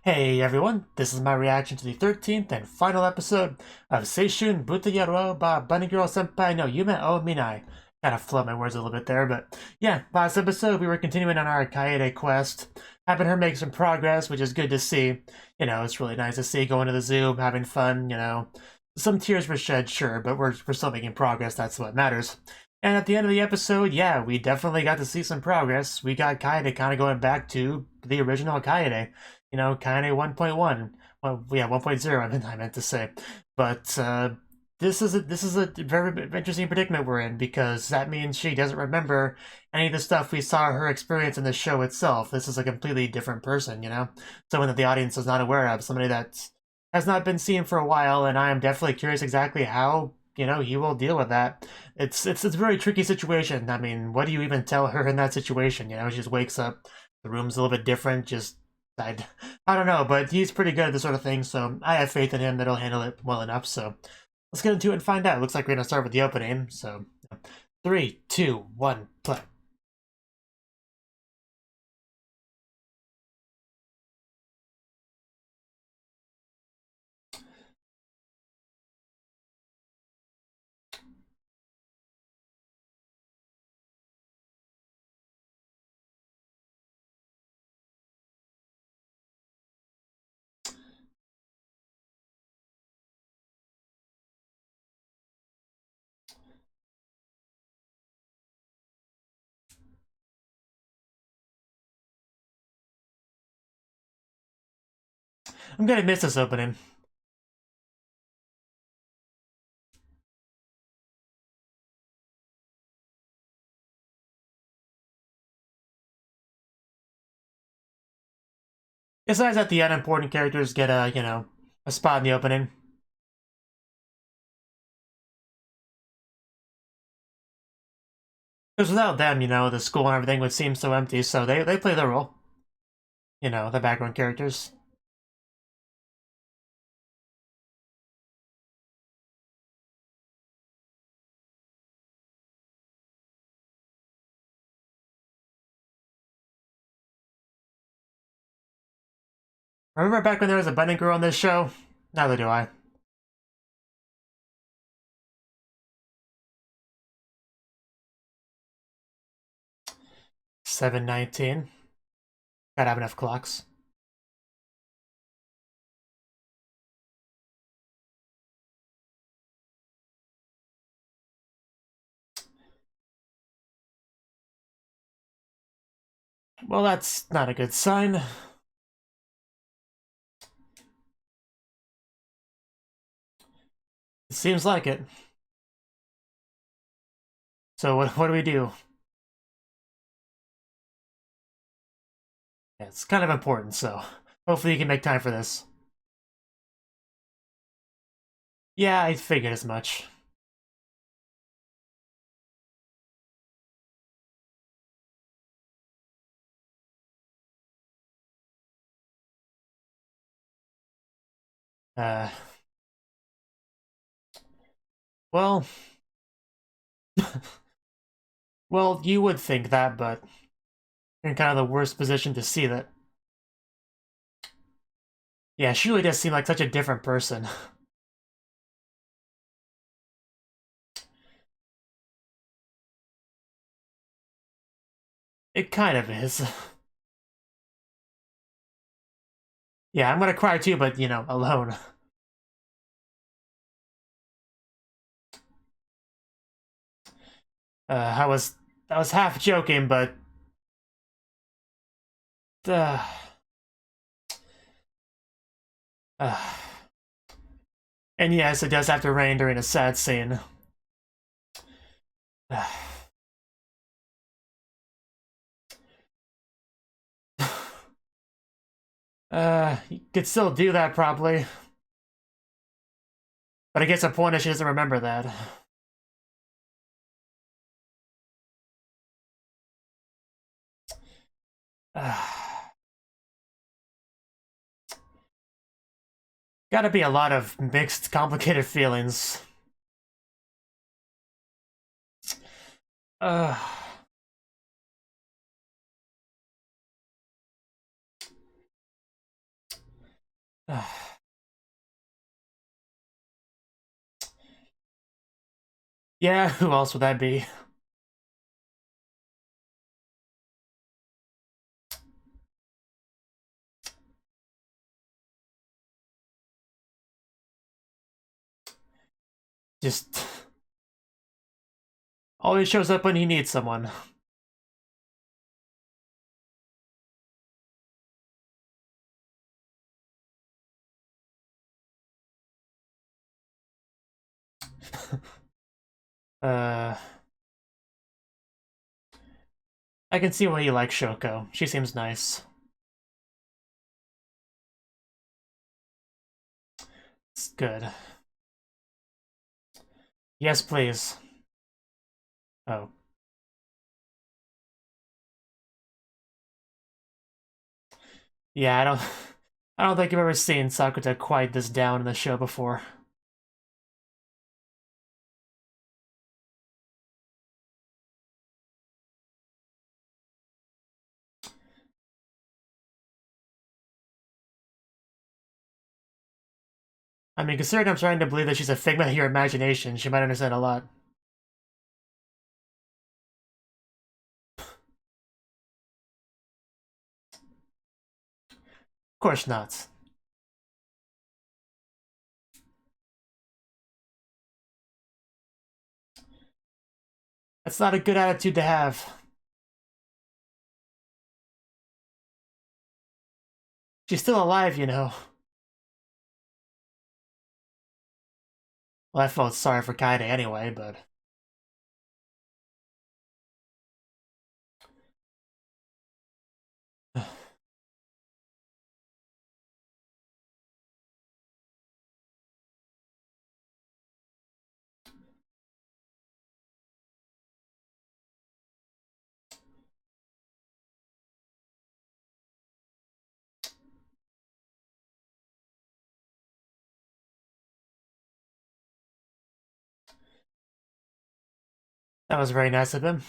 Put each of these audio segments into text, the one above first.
Hey everyone, this is my reaction to the 13th and final episode of Seishun Buta Yarou by Bunny Girl Senpai no Yume o Minai. Kind of float my words a little bit there, but yeah, last episode we were continuing on our Kaede quest, having her make some progress, which is good to see. You know, it's really nice to see going to the zoo, having fun, you know. Some tears were shed, sure, but we're still making progress, that's what matters. And at the end of the episode, yeah, we definitely got to see some progress. We got Kaede kind of going back to the original Kaede. You know, Kaede 1.1. Well, yeah, 1.0, I meant to say. But this is a very interesting predicament we're in, because that means she doesn't remember any of the stuff we saw her experience in the show itself. This is a completely different person, you know? Someone that the audience is not aware of, somebody that has not been seen for a while, and I am definitely curious exactly how, you know, he will deal with that. It's a very tricky situation. I mean, what do you even tell her in that situation? You know, she just wakes up, the room's a little bit different, just I, I don't know, but he's pretty good at this sort of thing, so I have faith in him that he'll handle it well enough. So let's get into it and find out. Looks like we're gonna start with the opening. So 3, 2, 1, play. I'm gonna miss this opening. It's nice that the unimportant characters get a, you know, a spot in the opening. Because without them, you know, the school and everything would seem so empty, so they play their role. You know, the background characters. Remember back when there was a bunny girl on this show? Neither do I. 7:19. Gotta have enough clocks. Well, that's not a good sign. It seems like it. So what do we do? Yeah, it's kind of important, so hopefully you can make time for this. Yeah, I figured as much. Uh, well, well, you would think that, but you're in kind of the worst position to see that. Yeah, she really does seem like such a different person. It kind of is. Yeah, I'm gonna cry too, but, you know, alone. I was half joking, but uh, uh, and yes, it does have to rain during a sad scene. You could still do that probably, but I guess the point is she doesn't remember that. Gotta be a lot of mixed, complicated feelings. Uh, Yeah, who else would that be? Just always shows up when he needs someone. I can see why you like Shoko. She seems nice. It's good. Yes, please. Oh. Yeah, I don't think I've ever seen Sakuta quiet this down in the show before. I mean, considering I'm starting to believe that she's a figment of your imagination, she might understand a lot. Of course not. That's not a good attitude to have. She's still alive, you know. Well, I felt sorry for Kaede anyway, but... that was very nice of him.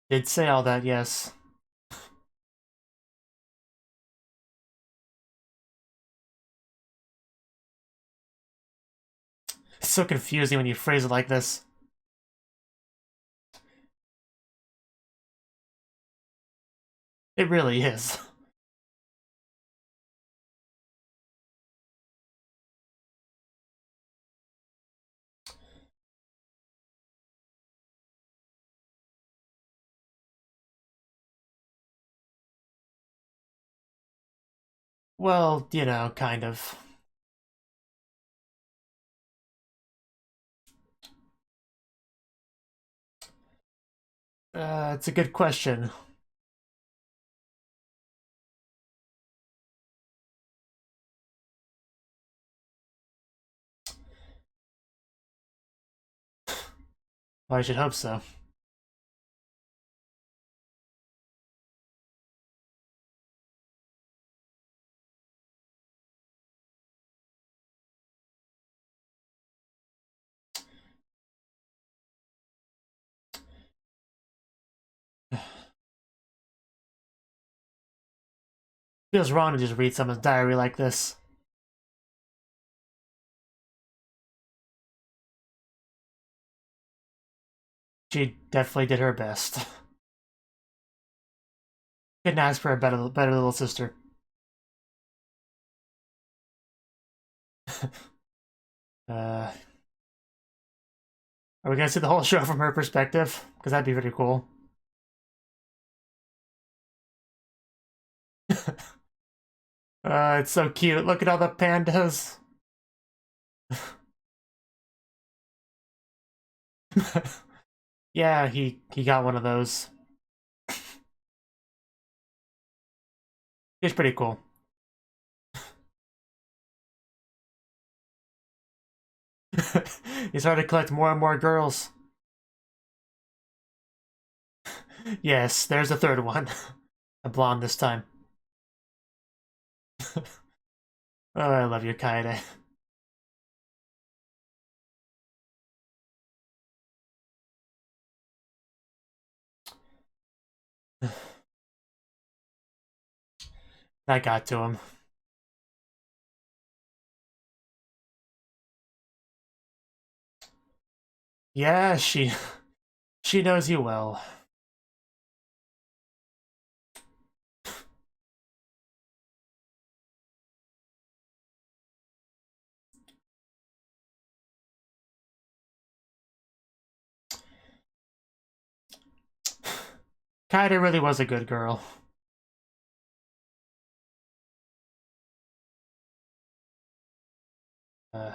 Did say all that, yes. It's so confusing when you phrase it like this. It really is. Well, you know, kind of. It's a good question. Well, I should hope so. Feels wrong to just read someone's diary like this. She definitely did her best. Couldn't ask for a better little sister. Are we gonna see the whole show from her perspective? Because that'd be pretty cool. It's so cute. Look at all the pandas. Yeah, he got one of those. It's pretty cool. He's hard to collect more and more girls. Yes, there's a third one. A blonde this time. Oh, I love you, Kaede. That got to him. Yeah, she knows you well. Kaede really was a good girl. Uh,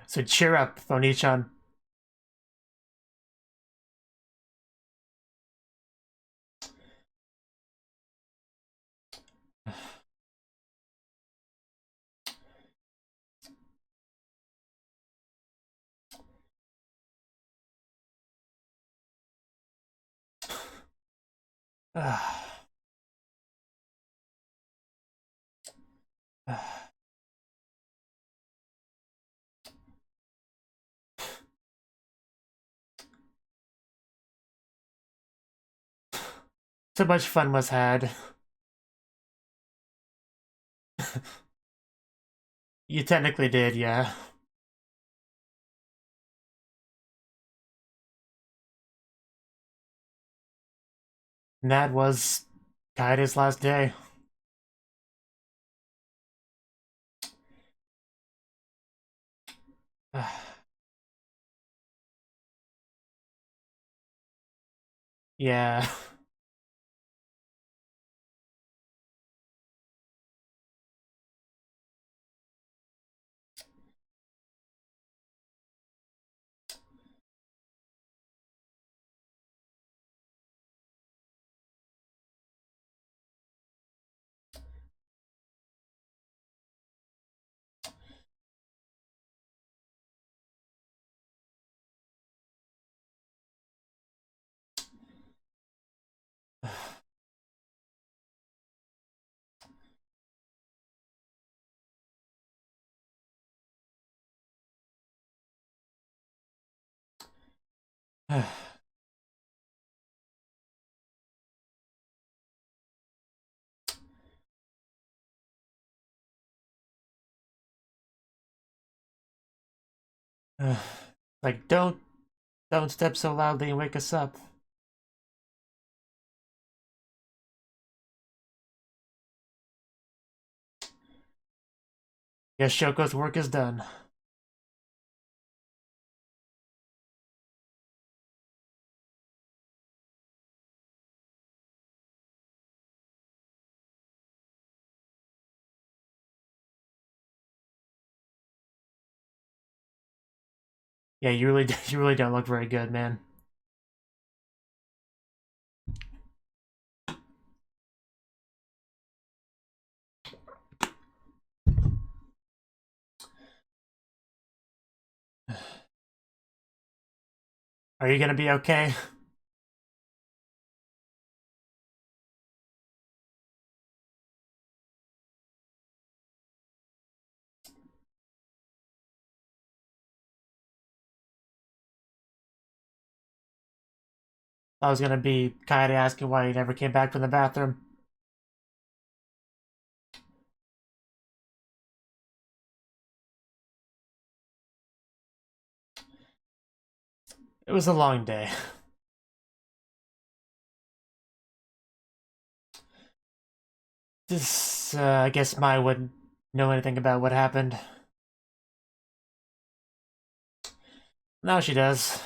so cheer up, Oni-chan. So much fun was had. You technically did, yeah. And that was Kaede's last day. Yeah. Like, don't step so loudly and wake us up. Yes, Shoko's work is done. Yeah, you really you really don't look very good, man. Are you gonna be okay? I was gonna be Kaede asking why he never came back from the bathroom. It was a long day. This, I guess Mai wouldn't know anything about what happened. Now she does.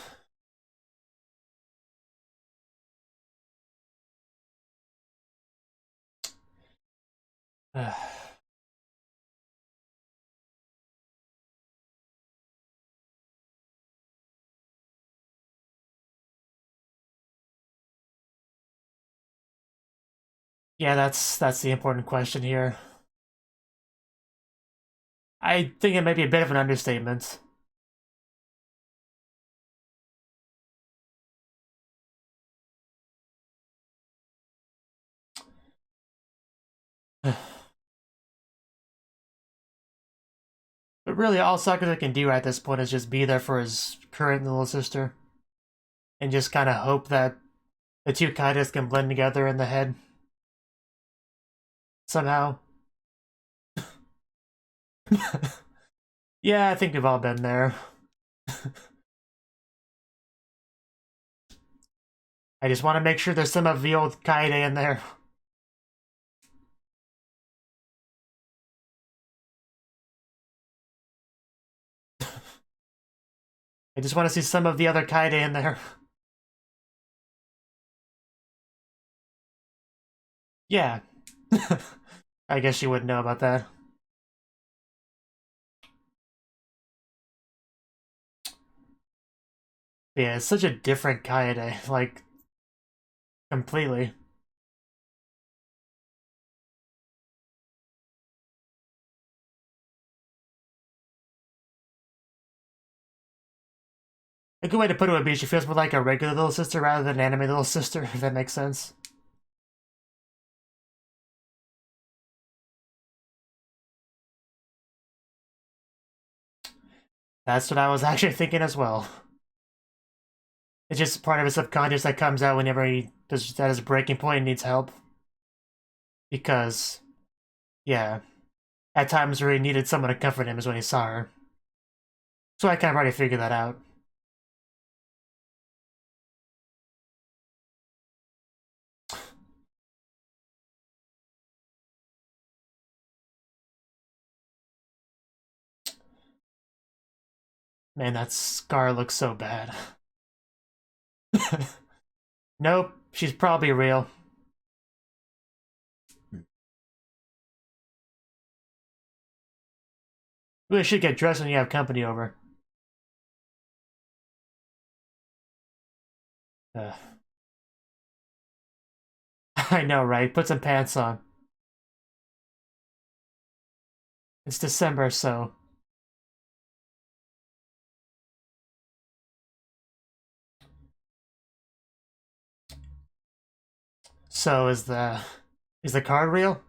Yeah, that's the important question here. I think it may be a bit of an understatement. really all Sakura can do at this point is just be there for his current little sister. And just kind of hope that the two Kaidas can blend together in the head. Somehow. Yeah, I think we've all been there. I just want to make sure there's some of the old Kaede in there. I just want to see some of the other Kaede in there. Yeah. I guess you wouldn't know about that. Yeah, it's such a different Kaede, like, completely. A good way to put it would be she feels more like a regular little sister rather than an anime little sister, if that makes sense. That's what I was actually thinking as well. It's just part of his subconscious that comes out whenever he does at his breaking point and needs help. Because, yeah, at times where he needed someone to comfort him is when he saw her. So I kind of already figured that out. Man, that scar looks so bad. Nope, she's probably real. We should get dressed when you have company over. I know, right? Put some pants on. It's December, so... So is the card real?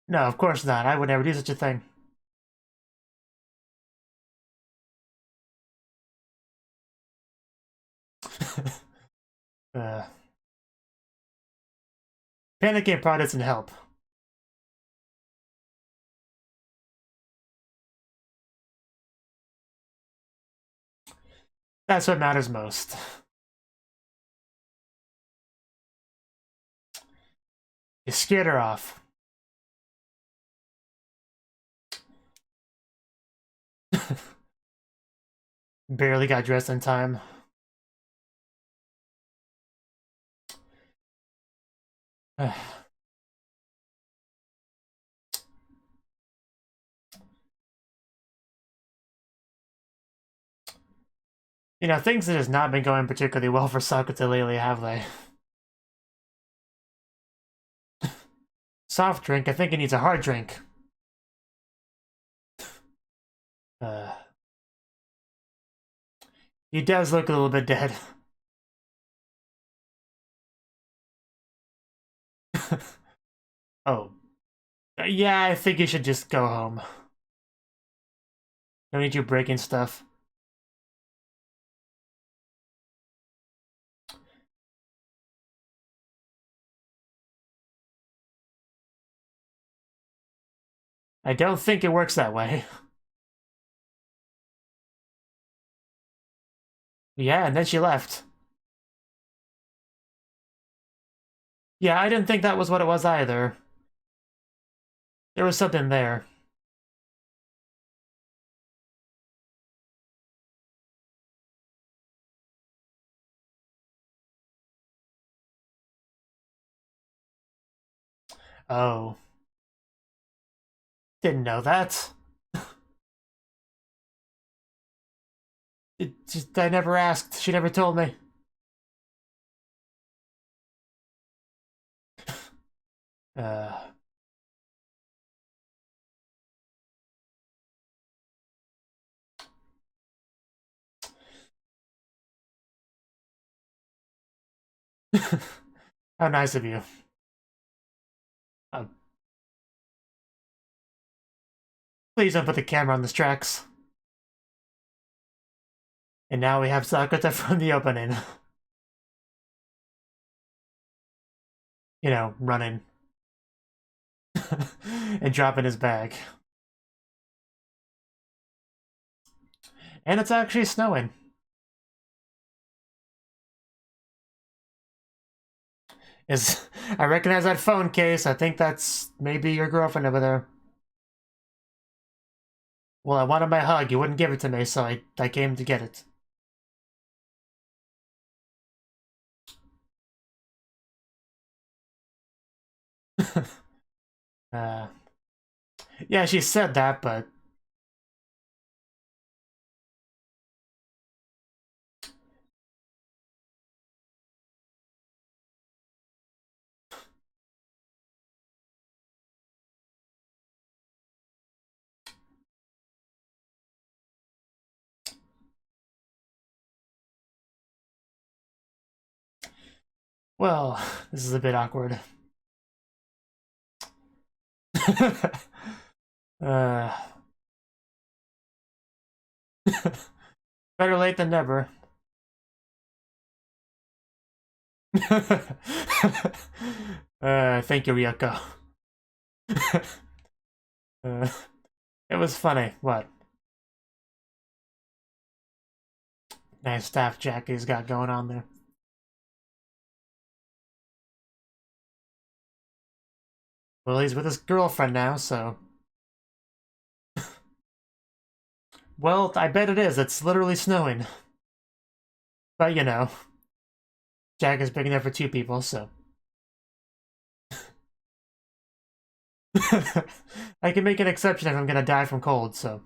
No, of course not. I would never do such a thing. uh, Panicking probably doesn't help. That's what matters most. You scared her off. Barely got dressed in time. You know, things that has not been going particularly well for Sakura lately, have they? Soft drink? I think it needs a hard drink. He does look a little bit dead. Oh. Yeah, I think you should just go home. Don't need you breaking stuff. I don't think it works that way. Yeah, and then she left. Yeah, I didn't think that was what it was either. There was something there. Oh. Didn't know that. I never asked. She never told me. Uh, how nice of you. Uh, please don't put the camera on the tracks. And now we have Sakata from the opening. You know, running. And dropping his bag. And it's actually snowing. I recognize that phone case. I think that's maybe your girlfriend over there. Well, I wanted my hug. You wouldn't give it to me, so I came to get it. uh, yeah, she said that, but... Well, this is a bit awkward. uh, better late than never. Thank you, Ryoko. It was funny. What? Nice staff jacket he's got going on there. Well, he's with his girlfriend now, so... Well, I bet it is. It's literally snowing. But, you know, Jack is big enough for two people, so... I can make an exception if I'm gonna die from cold, so...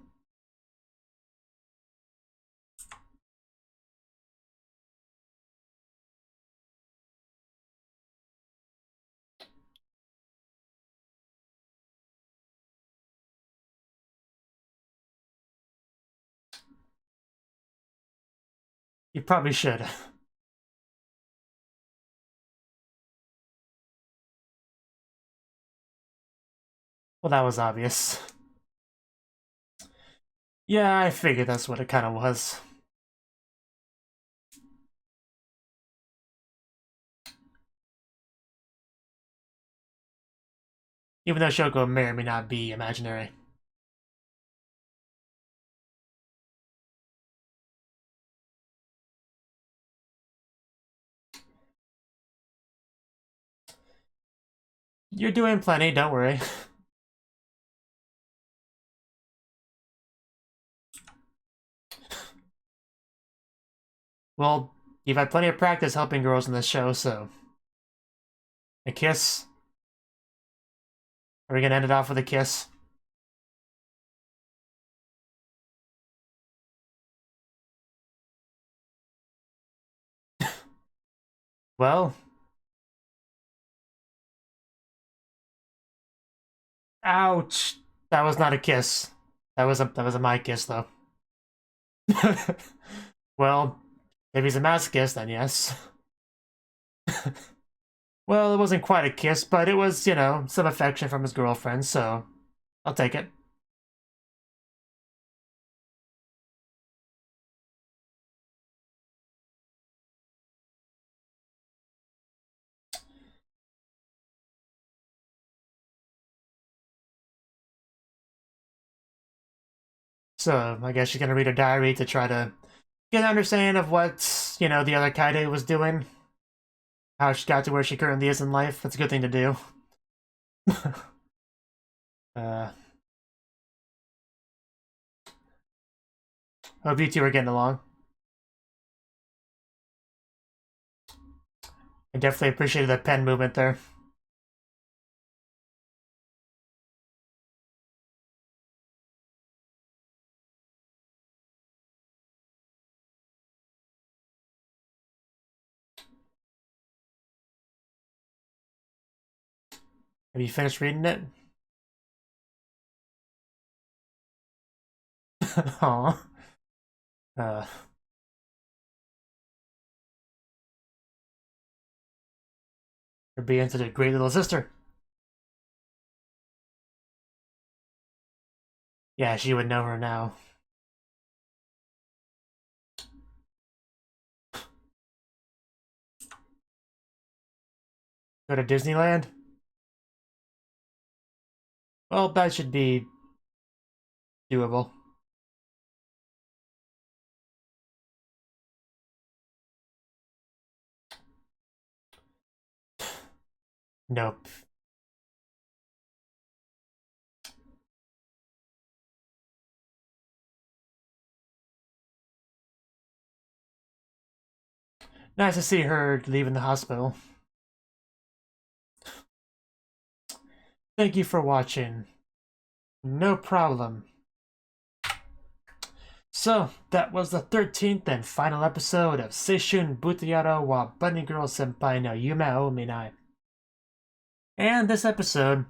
You probably should. Well, that was obvious. Yeah, I figured that's what it kind of was. Even though Shoko may or may not be imaginary. You're doing plenty, don't worry. Well, you've had plenty of practice helping girls in this show, so... A kiss? Are we gonna end it off with a kiss? Well... Ouch! That was not a kiss. That was a my kiss, though. Well, if he's a masochist, then yes. Well, it wasn't quite a kiss, but it was, you know, some affection from his girlfriend, so I'll take it. So I guess she's gonna read her diary to try to get an understanding of what, you know, the other Kaide was doing. How she got to where she currently is in life. That's a good thing to do. uh, Hope you two are getting along. I definitely appreciated that pen movement there. Have you finished reading it? Aw. Uh, for being such a great little sister. Yeah, she would know her now. Go to Disneyland? Well, that should be doable. Nope. Nice to see her leaving the hospital. Thank you for watching. No problem. So, that was the 13th and final episode of Seishun Buta Yarou wa Bunny Girl Senpai no Yume o Minai. And this episode,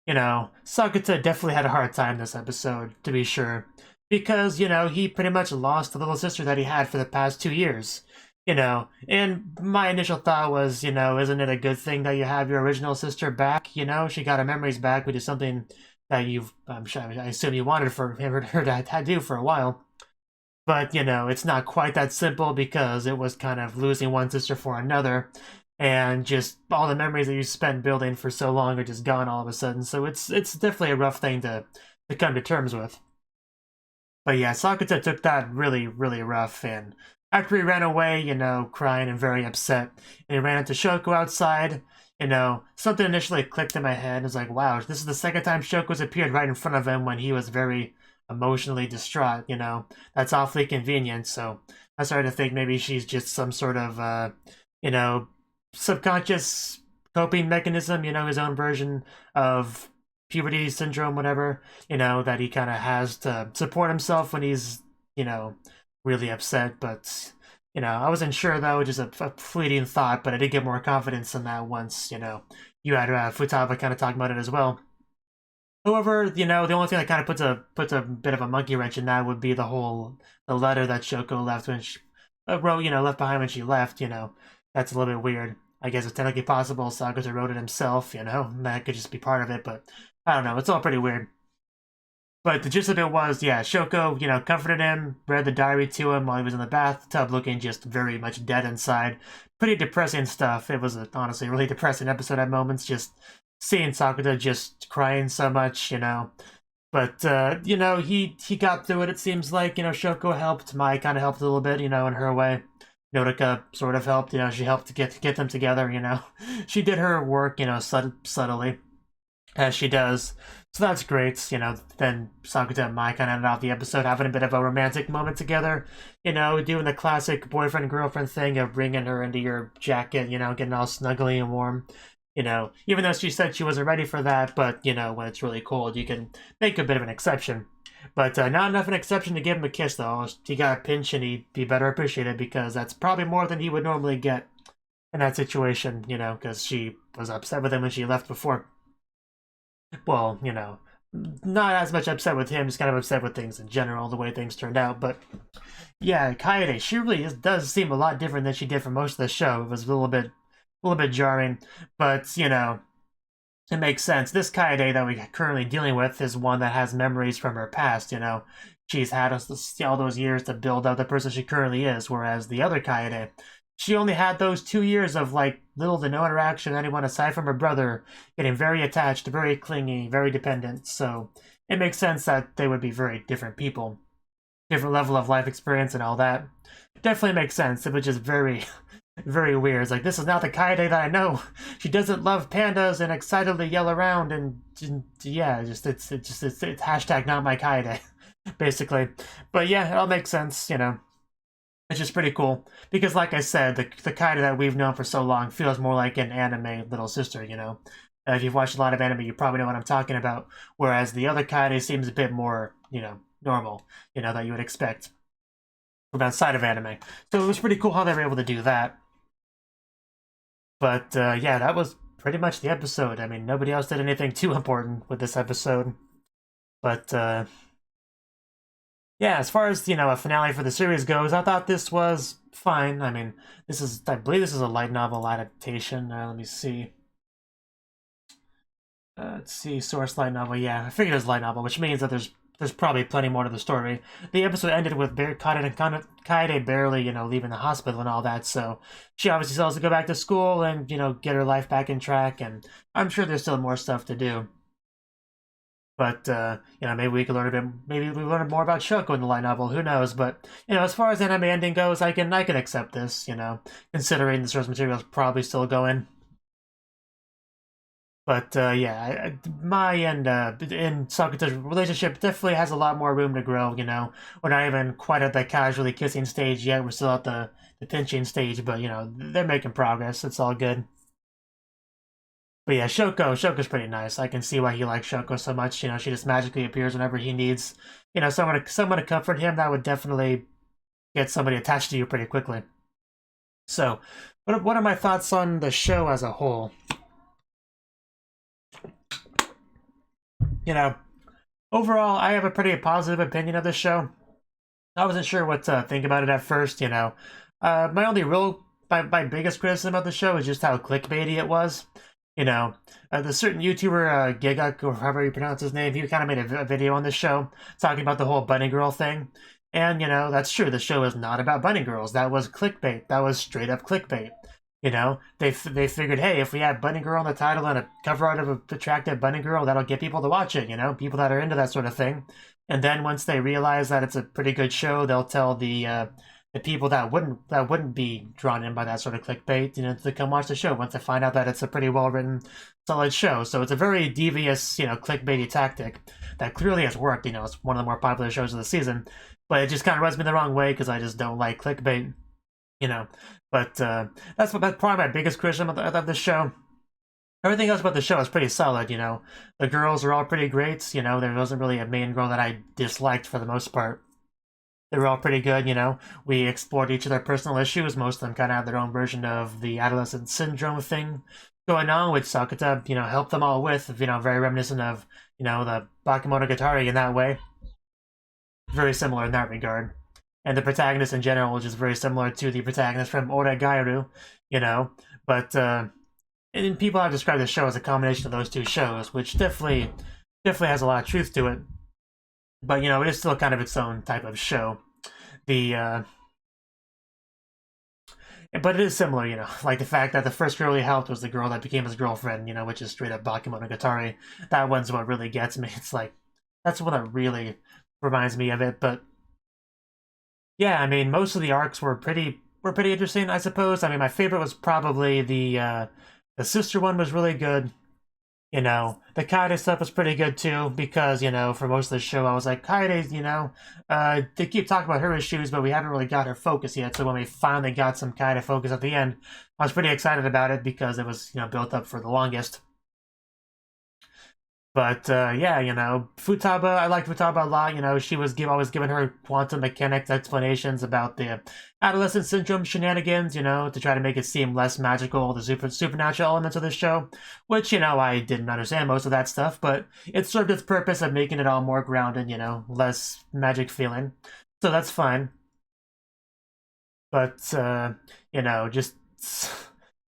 Sakuta definitely had a hard time this episode, to be sure. Because, he pretty much lost the little sister that he had for the past 2 years. And my initial thought was, isn't it a good thing that you have your original sister back? She got her memories back, which is something that I assume you wanted for her to do for a while. But, it's not quite that simple because it was kind of losing one sister for another. And just all the memories that you spent building for so long are just gone all of a sudden. So it's definitely a rough thing to come to terms with. But yeah, Sakuta took that really, really rough, and after he ran away, crying and very upset, and he ran into Shoko outside, something initially clicked in my head. It was like, wow, this is the second time Shoko's appeared right in front of him when he was very emotionally distraught, That's awfully convenient, so I started to think maybe she's just some sort of, subconscious coping mechanism, his own version of puberty syndrome, whatever, that he kind of has to support himself when he's, really upset. But, I wasn't sure, though, just a fleeting thought, but I did get more confidence in that once, you had Futaba kind of talking about it as well. However, the only thing that kind of puts a bit of a monkey wrench in that would be the letter that Shoko left when she wrote, left behind when she left, that's a little bit weird. I guess it's technically possible Sakuta wrote it himself, that could just be part of it, but I don't know, it's all pretty weird. But the gist of it was, yeah, Shoko, comforted him, read the diary to him while he was in the bathtub looking just very much dead inside. Pretty depressing stuff. It was honestly a really depressing episode at moments, just seeing Sakuta just crying so much, But, he got through it seems like, Shoko helped, Mai kind of helped a little bit, in her way. Nodoka sort of helped, she helped to get them together, She did her work, subtly, as she does. So that's great, then Sakuta and Mai kind of ended off the episode having a bit of a romantic moment together, doing the classic boyfriend-girlfriend thing of bringing her into your jacket, getting all snuggly and warm. Even though she said she wasn't ready for that, but, when it's really cold, you can make a bit of an exception. But not enough an exception to give him a kiss, though. He got a pinch and he'd be better appreciated because that's probably more than he would normally get in that situation, because she was upset with him when she left before. Well, not as much upset with him, just kind of upset with things in general, the way things turned out. But yeah, Kaede, she really does seem a lot different than she did for most of the show. It was a little bit jarring, but it makes sense. This Kaede that we're currently dealing with is one that has memories from her past, She's had all those years to build up the person she currently is, whereas the other Kaede, she only had those 2 years of, little to no interaction with anyone aside from her brother, getting very attached, very clingy, very dependent, so it makes sense that they would be very different people. Different level of life experience and all that. Definitely makes sense. It was just very, very weird. It's like, this is not the Kaede that I know. She doesn't love pandas and excitedly yell around and yeah, it's hashtag not my Kaede, basically. But yeah, it all makes sense, It's just pretty cool. Because like I said, the Kaede that we've known for so long feels more like an anime little sister, If you've watched a lot of anime, you probably know what I'm talking about. Whereas the other Kaede seems a bit more, normal, that you would expect from outside of anime. So it was pretty cool how they were able to do that. But yeah, that was pretty much the episode. I mean, nobody else did anything too important with this episode. But, yeah, as far as, a finale for the series goes, I thought this was fine. I mean, I believe this is a light novel adaptation. Let me see. Let's see, source light novel. Yeah, I figured it was light novel, which means that there's probably plenty more to the story. The episode ended with Kaede barely, leaving the hospital and all that, so she obviously still has to go back to school and, get her life back in track, and I'm sure there's still more stuff to do. But, maybe we could learn a bit, maybe we learn more about Shoko in the light novel, who knows, but, as far as anime ending goes, I can accept this, considering the source material is probably still going. But yeah, my and Sakuta's relationship definitely has a lot more room to grow. We're not even quite at the casually kissing stage yet. We're still at the pinching stage, but they're making progress. It's all good. But yeah, Shoko's pretty nice. I can see why he likes Shoko so much. She just magically appears whenever he needs, someone to comfort him. That would definitely get somebody attached to you pretty quickly. So, what are my thoughts on the show as a whole? Overall, I have a pretty positive opinion of this show. I wasn't sure what to think about it at first, my biggest criticism of the show is just how clickbaity it was. The certain YouTuber, Giguk, or however you pronounce his name, he kind of made a video on this show talking about the whole bunny girl thing. And, that's true, the show is not about bunny girls. That was clickbait. That was straight up clickbait. They figured, hey, if we have bunny girl in the title and a cover art of an attractive bunny girl, that'll get people to watch it, people that are into that sort of thing. And then once they realize that it's a pretty good show, they'll tell the people that wouldn't be drawn in by that sort of clickbait, to come watch the show once they find out that it's a pretty well-written, solid show. So it's a very devious, clickbaity tactic that clearly has worked. It's one of the more popular shows of the season, but it just kind of rubs me the wrong way because I just don't like clickbait. But that's probably my biggest criticism of the show. Everything else about the show is pretty solid, The girls are all pretty great, there wasn't really a main girl that I disliked for the most part. They were all pretty good, We explored each of their personal issues. Most of them kind of had their own version of the adolescent syndrome thing going on, which Sakuta, helped them all with, very reminiscent of, the Bakemonogatari in that way. Very similar in that regard. And the protagonist in general is just very similar to the protagonist from Oregairu, But and people have described the show as a combination of those two shows, which definitely has a lot of truth to it. But it is still kind of its own type of show. But it is similar, like the fact that the first girl he helped was the girl that became his girlfriend, which is straight up Bakemonogatari. That one's what really gets me. It's like that's one that really reminds me of it, but. Yeah, I mean, most of the arcs were pretty interesting, I suppose. I mean, my favorite was probably the sister one was really good. The Kaede stuff was pretty good too, because, for most of the show I was like, Kaede's, they keep talking about her issues, but we haven't really got her focus yet. So when we finally got some Kaede focus at the end, I was pretty excited about it because it was, built up for the longest. But, yeah, Futaba, I liked Futaba a lot, she was always giving her quantum mechanics explanations about the adolescent syndrome shenanigans, to try to make it seem less magical, the supernatural elements of the show, which, I didn't understand most of that stuff, but it served its purpose of making it all more grounded, less magic feeling, so that's fine. But, just...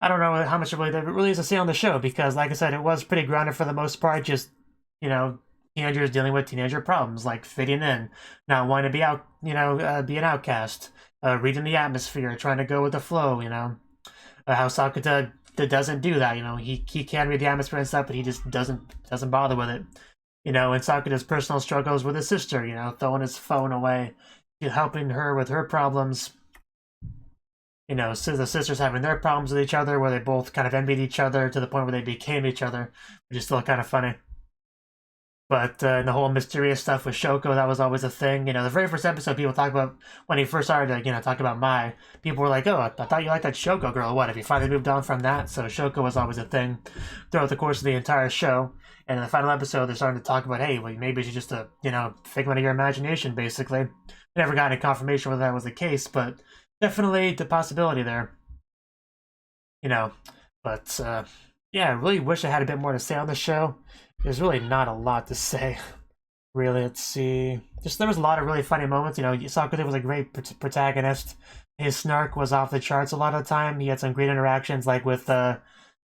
I don't know how much there really is to say on the show because, like I said, it was pretty grounded for the most part. Just, teenagers dealing with teenager problems like fitting in, not wanting to be out, be an outcast, reading the atmosphere, trying to go with the flow. How Sakuta doesn't do that. He can read the atmosphere and stuff, but he just doesn't bother with it. And Sakuta's personal struggles with his sister. Throwing his phone away, helping her with her problems. So the sisters having their problems with each other, where they both kind of envied each other to the point where they became each other, which is still kind of funny. But the whole mysterious stuff with Shoko, that was always a thing. The very first episode, people talk about when he first started to, talk about Mai. People were like, "Oh, I thought you liked that Shoko girl. What? Have you finally moved on from that?" So Shoko was always a thing throughout the course of the entire show. And in the final episode, they're starting to talk about, hey, well, maybe she's just a figment of your imagination, basically. We never got any confirmation whether that was the case, but. Definitely the possibility there. But, yeah, I really wish I had a bit more to say on the show. There's really not a lot to say. Really, let's see. Just there was a lot of really funny moments. You know, Sakura was a great protagonist. His snark was off the charts a lot of the time. He had some great interactions, like with what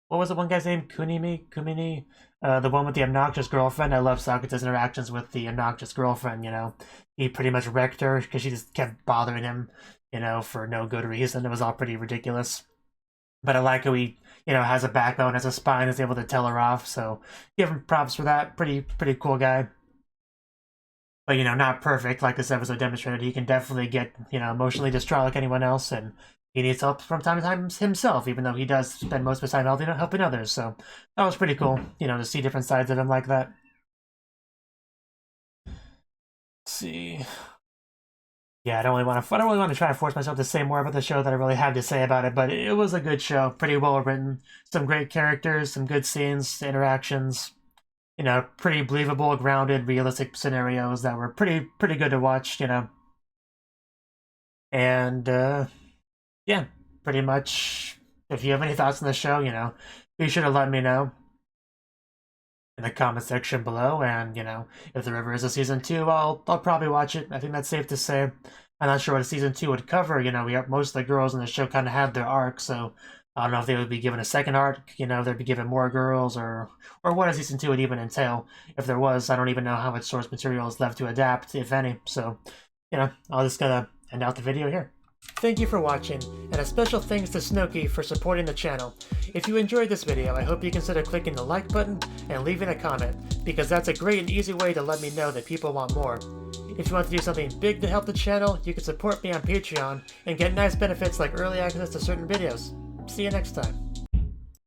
was the one guy's name? Kumini, the one with the obnoxious girlfriend. I love Sakura's interactions with the obnoxious girlfriend. You know, he pretty much wrecked her because she just kept bothering him. You know, for no good reason. It was all pretty ridiculous. But I like how he, you know, has a backbone, has a spine, is able to tell her off. So give him props for that. Pretty cool guy. But, you know, not perfect, like this episode demonstrated. He can definitely get, you know, emotionally distraught like anyone else, and he needs help from time to time himself, even though he does spend most of his time helping others. So that was pretty cool, you know, to see different sides of him like that. Let's see. Yeah, I don't really want to try to force myself to say more about the show than I really have to say about it, but it was a good show, pretty well written, some great characters, some good scenes, interactions. You know, pretty believable, grounded, realistic scenarios that were pretty good to watch, you know. And yeah, pretty much. If you have any thoughts on the show, you know, be sure to let me know in the comment section below. And you know, if there ever is a season 2, I'll probably watch it. I think that's safe to say. I'm not sure what a season 2 would cover. You know, most of the girls in the show kind of had their arc, so I don't know if they would be given a second arc, you know, they'd be given more girls, or what a season 2 would even entail. If there was, I don't even know how much source material is left to adapt, if any. So, you know, I'll just gonna end out the video here. Thank you for watching, and a special thanks to Cnouki for supporting the channel. If you enjoyed this video, I hope you consider clicking the like button and leaving a comment, because that's a great and easy way to let me know that people want more. If you want to do something big to help the channel, you can support me on Patreon and get nice benefits like early access to certain videos. See you next time.